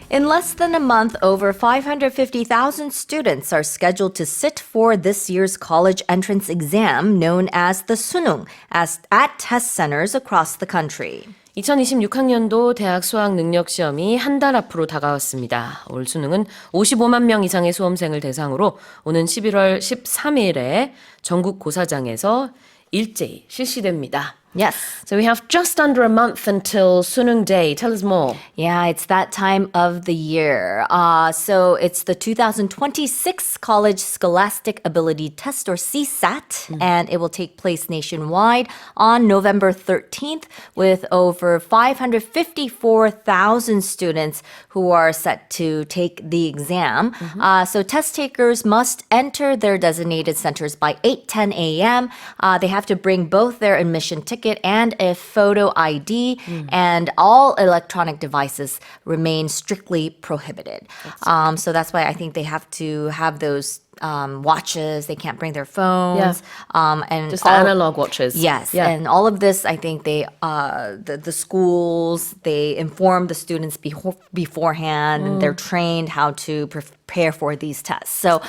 In less than a month, over 550,000 students are scheduled to sit for this year's college entrance exam known as the suneung at test centers across the country. 2026학년도 대학수학능력시험이 한 달 앞으로 다가왔습니다. 올 수능은 55만 명 이상의 수험생을 대상으로 오는 11월 13일에 전국 고사장에서 일제히 실시됩니다. Yes. So we have just under a month until suneung day. Tell us more. Yeah, it's that time of the year. So it's the 2026 College Scholastic Ability Test, or CSAT, and it will take place nationwide on November 13th with over 554,000 students who are set to take the exam. So test takers must enter their designated centers by 8:10 a.m. They have to bring both their admission ticket and a photo ID, and all electronic devices remain strictly prohibited. So that's why I think they have to have those watches. They can't bring their phones. And Just analog watches. Yes, and all of this, I think the schools, they inform the students beforehand, and they're trained how to prepare for these tests. So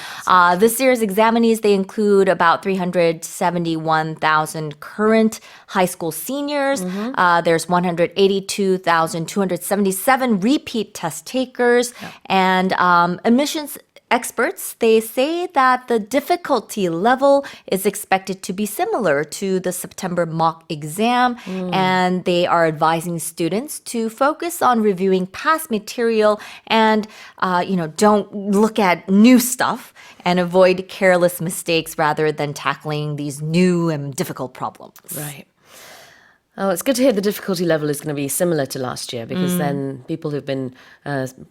this year's examinees, they include about 371,000 current high school seniors. There's 182,277 repeat test takers, and admissions experts, they say that the difficulty level is expected to be similar to the September mock exam, and they are advising students to focus on reviewing past material and, don't look at new stuff and avoid careless mistakes rather than tackling these new and difficult problems. Right. Oh, it's good to hear the difficulty level is going to be similar to last year, because then people who've been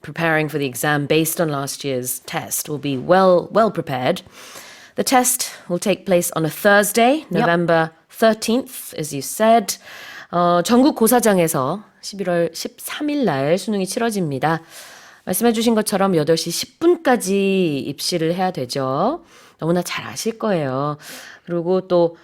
preparing for the exam based on last year's test will be well prepared. The test will take place on a Thursday, November 13th, as you said. 전국 고사장에서 11월 13일 날 수능이 치러집니다. 말씀해 주신 것처럼 8시 10분까지 입시를 해야 되죠. 너무나 잘 아실 거예요. 그리고 또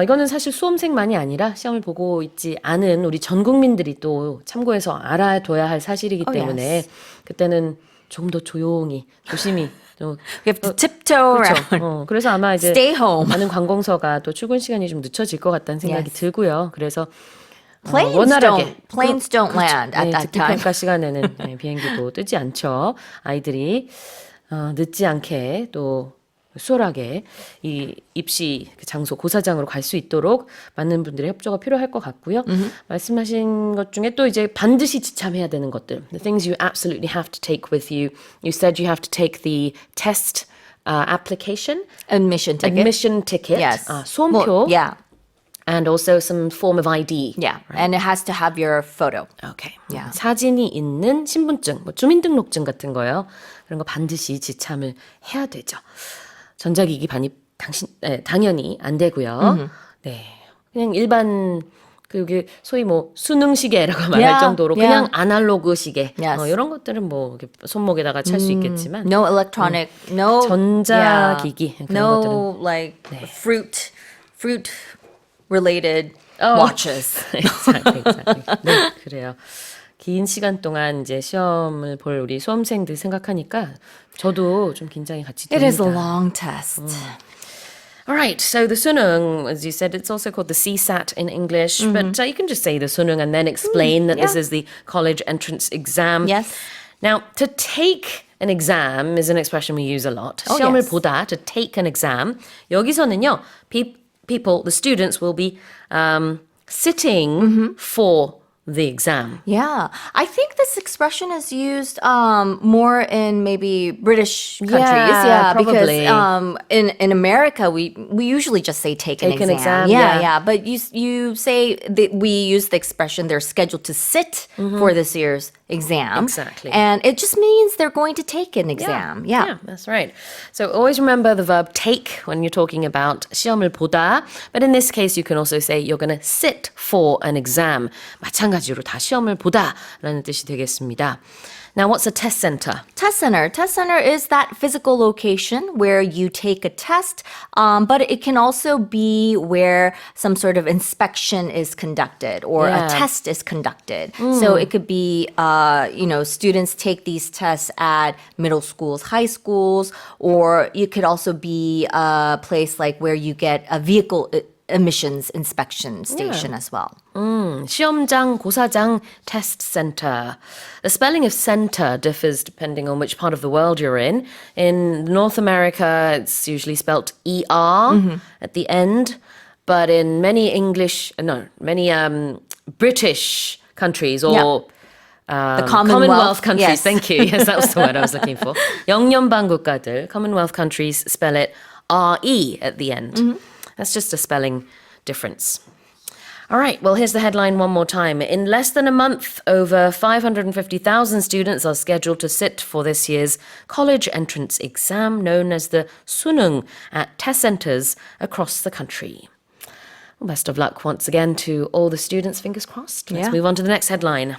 이거는 사실 수험생만이 아니라 시험을 보고 있지 않은 우리 전 국민들이 또 참고해서 알아둬야 할 사실이기 때문에 그때는 조금 더 조용히, 조심히 좀 We have to tiptoe around. 그래서 아마 이제 Stay home. 많은 관공서가 또 출근 시간이 좀 늦춰질 것 같다는 생각이 들고요. 그래서 Planes don't land at that time. 특기평가 시간에는 비행기도 뜨지 않죠. 아이들이 늦지 않게 또 수월하게 이 입시 장소 고사장으로 갈 수 있도록 많은 분들의 협조가 필요할 것 같고요. 말씀하신 것 중에 또 이제 반드시 지참해야 되는 것들. The things you absolutely have to take with you. You said you have to take the test application. Admission ticket. Yes. 수험표. Well, yeah. And also some form of ID. Yeah. Right? And it has to have your photo. Okay. Yeah. 사진이 있는 신분증, 주민등록증 같은 거요. 그런 거 반드시 지참을 해야 되죠. 전자기기 반입 당연히 안 되고요. 네, 그냥 일반 그게 소위 수능 시계라고 말할 정도로 그냥 아날로그 시계 이런 것들은 이렇게 손목에다가 찰 수 있겠지만 no electronic, no 전자기기 그런 no 것들은 like fruit related watches. Exactly. 네, 그래요. 긴 시간 동안 이제 시험을 볼 우리 수험생들 생각하니까 저도 좀 긴장이 같이 됩니다. It is a long test. All right, so the suneung, as you said, it's also called the CSAT in English, but you can just say the suneung and then explain that this is the college entrance exam. Yes. Now, to take an exam is an expression we use a lot. 시험을 보다, to take an exam. 여기서는요, people, the students will be sitting for the exam. Yeah, I think this expression is used more in maybe British countries. Yeah, probably. Because in America we usually just say take an exam. Yeah. But you say that we use the expression they're scheduled to sit for this year's exam. Exactly. And it just means they're going to take an exam. Yeah, that's right. So always remember the verb take when you're talking about 시험을 보다. But in this case, you can also say you're going to sit for an exam. 마찬가지로 다 시험을 보다라는 뜻이 되겠습니다. Now, what's a test center? Test center. Test center is that physical location where you take a test, but it can also be where some sort of inspection is conducted or a test is conducted. So it could be, students take these tests at middle schools, high schools, or it could also be a place like where you get a vehicle emissions inspection station as well. 시험장, 고사장, test center. The spelling of center differs depending on which part of the world you're in. In North America, it's usually spelt ER at the end. But in many British countries or The Commonwealth countries, yes. thank you. Yes, that was the word I was looking for. 영연방 국가들, Commonwealth countries spell it RE at the end. That's just a spelling difference. All right, well, here's the headline one more time. In less than a month, over 550,000 students are scheduled to sit for this year's college entrance exam, known as the suneung, at test centers across the country. Well, best of luck once again to all the students, fingers crossed. Let's move on to the next headline.